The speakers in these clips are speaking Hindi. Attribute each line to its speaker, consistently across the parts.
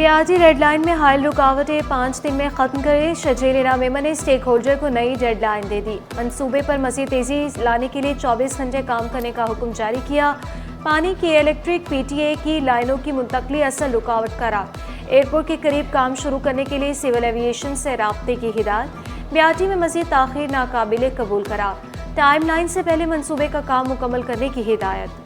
Speaker 1: ब्याजी डेडलाइन में हाल रुकावटें 5 दिन में खत्म करें। शजील इनाम ने स्टेक होल्डर को नई डेडलाइन दे दी। मंसूबे पर मज़ीद तेजी लाने के लिए 24 घंटे काम करने का हुक्म जारी किया। पानी की इलेक्ट्रिक पीटीए की लाइनों की मुंतकली असल रुकावट करार। एयरपोर्ट के करीब काम शुरू करने के लिए सिविल एविएशन से राब्ते की हिदायत। ब्याजी में मज़ीद ताख़ीर नाकाबिले कबूल करार। टाइम लाइन से पहले मंसूबे का काम मुकम्मल करने की हिदायत।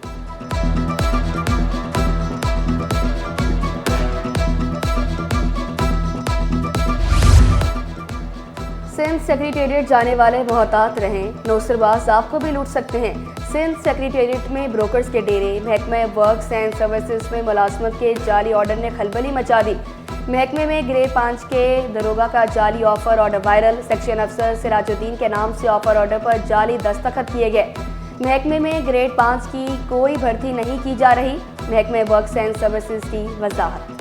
Speaker 2: सिंध सेक्रेटेरिएट जाने वाले मोहतात रहें, नौसरबाज आपको भी लूट सकते हैं। सिंध सेक्रेटेरिएट में ब्रोकर्स के डेरे। महकमे वर्क्स एंड सर्विसेज में मुलाजमत के जाली ऑर्डर ने खलबली मचा दी। महकमे में ग्रेड 5 के दरोगा का जाली ऑफर ऑर्डर वायरल। सेक्शन अफसर सिराजुद्दीन के नाम से ऑफर ऑर्डर पर जाली दस्तखत किए गए। महकमे में ग्रेड 5 की कोई भर्ती नहीं की जा रही। महकमे वर्क्स एंड सर्विसेज की वजाहत।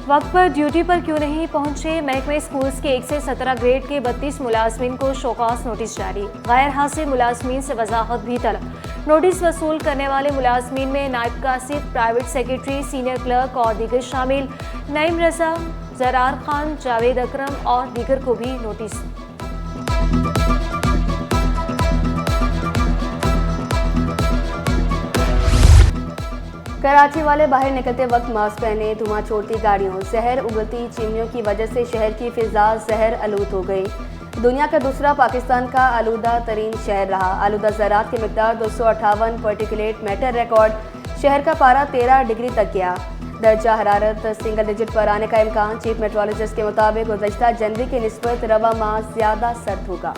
Speaker 1: वक्त पर ड्यूटी पर क्यों नहीं पहुंचे? महकमे स्कूल्स के 1 से 17 ग्रेड के 32 मुलाजमीन को शोकास नोटिस जारी। गैर हासिल मुलाजमीन से वजाहत भी तलब। नोटिस वसूल करने वाले मुलाजमीन में नायब कासिब, प्राइवेट सेक्रेटरी, सीनियर क्लर्क और दीगर शामिल। नईम रजा, जरार खान, जावेद अकरम और दीगर को भी नोटिस।
Speaker 2: कराची वाले बाहर निकलते वक्त मास्क पहने। धुआं छोड़ती गाड़ियों, जहर उगलती चिमनियों की वजह से शहर की फिजा जहर आलूद हो गई। दुनिया का दूसरा पाकिस्तान का आलूदा तरीन शहर रहा। आलूदा ज़रात की मिकदार 258 पार्टिकुलेट मैटर रिकॉर्ड। शहर का पारा 13 डिग्री तक गया। दर्जा हरारत सिंगल डिजिट पर आने का इम्कान। चीफ मेट्रोलॉजिस्ट के मुताबिक गुज़श्ता जनवरी की निस्बत रवा माह ज़्यादा सर्द होगा।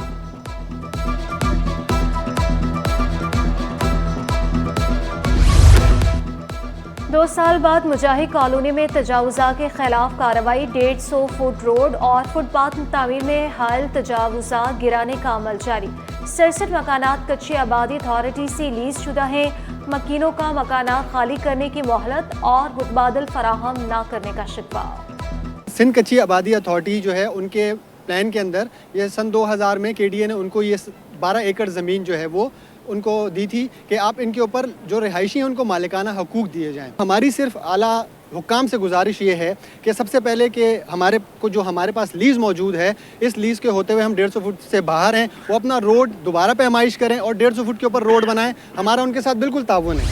Speaker 1: 2 साल बाद मुजाहिद कॉलोनी में तजावुज़ा के खिलाफ कार्रवाई। 150 फुट रोड और फुटपाथ तामीर में हाल तजावुज़ा गिराने का अमल जारी। 67 मकानात कच्ची आबादी अथॉरिटी से लीज शुदा हैं। मकीनों का मकानात खाली करने की मोहलत और मुतबादल फराहम न करने का शिकवा।
Speaker 3: सिंध कच्ची आबादी अथॉरिटी जो है उनके प्लान के अंदर ये सन 2000 में KDA ने उनको ये 12 एकड़ ज़मीन जो है वो उनको दी थी कि आप इनके ऊपर जो रिहायशी हैं उनको मालिकाना हकूक़ दिए जाएं। हमारी सिर्फ आला हुक्काम से गुजारिश ये है कि सबसे पहले कि हमारे पास लीज़ मौजूद है, इस लीज़ के होते हुए हम 150 फुट से बाहर हैं, वो अपना रोड दोबारा पैमाइश करें और 150 फुट के ऊपर रोड बनाएं। हमारा उनके साथ बिल्कुल ताउन है।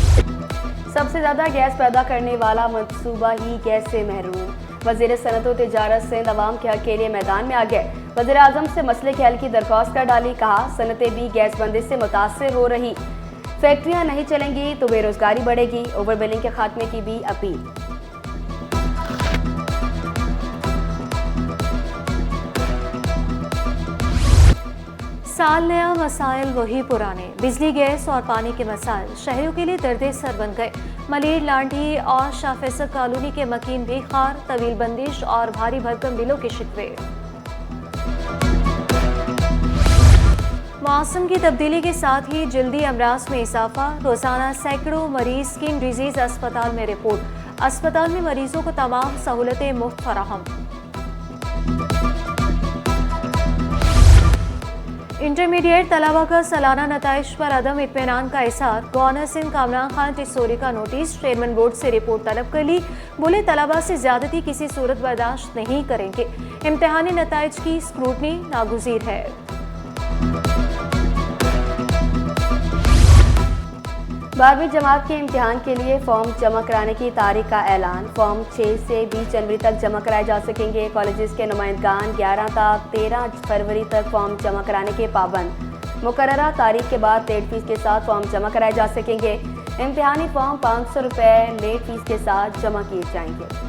Speaker 2: सबसे ज़्यादा गैस पैदा करने वाला मनसूबा ही गैस से महरूम। वज़ीर सनअत व तिजारत सिंध अवाम के हक़ के लिए मैदान में आ गए। वज़ीर आज़म से मसले के हल की दरख्वास्त कर डाली। कहा सनतें भी गैस बंदी से मुतासर हो रही। फैक्ट्रियाँ नहीं चलेंगी तो बेरोजगारी बढ़ेगी। ओवर बिलिंग के खात्मे की भी अपील।
Speaker 1: साल नया, मसाइल वही पुराने। बिजली, गैस और पानी के मसाइल शहरियों के लिए दर्द सर बन गए। मलीर, लांढी और शाह फैसल कॉलोनी के मकीन भी खार, तवील बंदिश और भारी भरकम बिलों के शिकवे। मौसम की तब्दीली के साथ ही जल्दी अमराज में इजाफा। रोजाना सैकड़ों मरीज स्किन डिजीज अस्पताल में रिपोर्ट। अस्पताल में मरीजों को तमाम सहूलतें मुफ्त फराहम। इंटरमीडिएट तलबा का सालाना नताइज पर अदम इत्मीनान का इज़हार। गवर्नर सिंध कामरान खान टिस्सोरी का नोटिस। चेयरमैन बोर्ड से रिपोर्ट तलब कर ली। बोले तलबा से ज्यादती किसी सूरत बर्दाश्त नहीं करेंगे। इम्तिहानी नताइज की स्क्रूटनी नागुज़ीर है।
Speaker 2: 12वीं जमात के इम्तिहान के लिए फॉर्म जमा कराने की तारीख का ऐलान। फॉर्म 6 से 20 जनवरी तक जमा कराए जा सकेंगे। कॉलेजेस के नुमाइंदगान 11 था 13 फरवरी तक फॉर्म जमा कराने के पाबंद। मुकर्ररा तारीख के बाद लेट फीस के साथ फॉर्म जमा कराए जा सकेंगे। इम्तिहानी फॉर्म 500 रुपये लेट फीस के साथ जमा किए जाएंगे।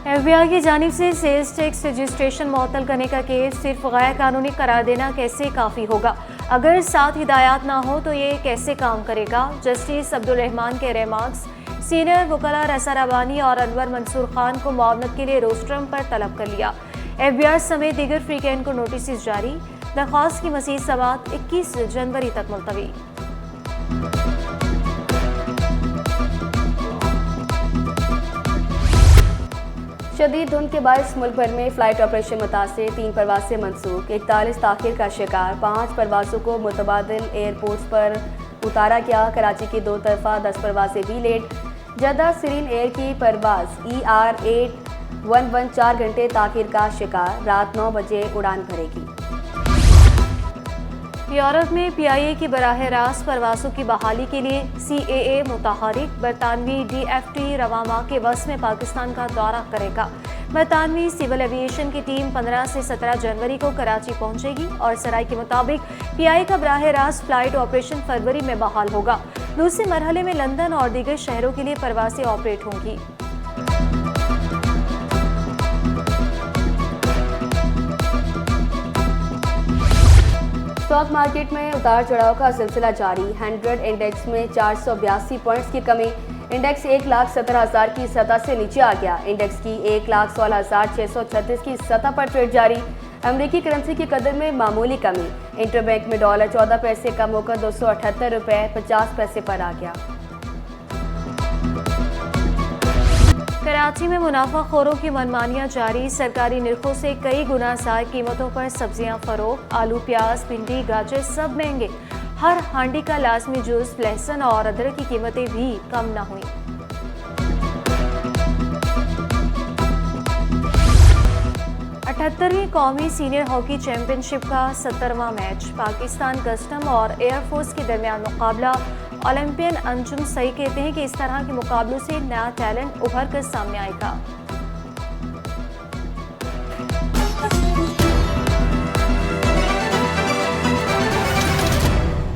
Speaker 1: FBI की जानिब से सेल्स टैक्स रजिस्ट्रेशन मुअत्तल करने का केस सिर्फ गैर कानूनी करार देना कैसे काफ़ी होगा? अगर साथ हिदायत ना हो तो ये कैसे काम करेगा? जस्टिस अब्दुल रहमान के रिमार्क्स। सीनियर वकला रसा रबानी और अनवर मंसूर खान को मुआवनत के लिए रोस्ट्रम पर तलब कर लिया। FBI समेत दीगर फ्रीकैन को नोटिस जारी। दरख्वास्त की मज़ीद समाअत 21 जनवरी तक मुलतवी।
Speaker 2: शदीद धुंध के बायस मुल्क भर में फ्लाइट ऑपरेशन मुतासिर, 3 परवासें मनसूख, 41 ताखिर का शिकार, 5 परवासों को मुतबादिल एयरपोर्ट्स पर उतारा गया। कराची की 2 तरफा 10 परवासें भी लेट। जद्दा सिरीन एयर की परवाज ER-811 4 घंटे ताखिर का शिकार, रात 9 बजे उड़ान भरेगी।
Speaker 1: यूरोप में PIA की बराह रास्त परवासों की बहाली के लिए CAA मुतहरिक। बरतानवी DFT रवां माह के वक्त में पाकिस्तान का दौरा करेगा। बरतानवी सिविल एविएशन की टीम 15 से 17 जनवरी को कराची पहुंचेगी और सराय के मुताबिक PIA का बराह रास्त फ्लाइट ऑपरेशन फरवरी में बहाल होगा। दूसरे मरहले में लंदन और दीगर शहरों के लिए परवासें ऑपरेट होंगी।
Speaker 2: स्टॉक मार्केट में उतार चढ़ाव का सिलसिला जारी। 100 इंडेक्स में 482 पॉइंट्स की कमी। इंडेक्स 1,70,000 की सतह से नीचे आ गया। इंडेक्स की 1,16,636 की सतह पर ट्रेड जारी। अमेरिकी करेंसी की कदर में मामूली कमी। इंटरबैंक में डॉलर 14 पैसे कम होकर 278 रुपये 50 पैसे पर आ गया।
Speaker 1: कराची में मुनाफाखोरों की मनमानियां जारी। सरकारी निर्खों से कई गुना ज़्यादा कीमतों पर सब्जियां फरोख्त। आलू, प्याज, भिंडी, गाजर सब महंगे। हर हांडी का लाजमी जूस, लहसुन और अदरक की कीमतें भी कम न हुई। 78वीं कौमी सीनियर हॉकी चैंपियनशिप का 70वां मैच। पाकिस्तान कस्टम और एयरफोर्स के दरमियान मुकाबला। ओलंपियन अंजुम सई कहते हैं कि इस तरह के मुकाबलों से नया टैलेंट उभर कर सामने आएगा।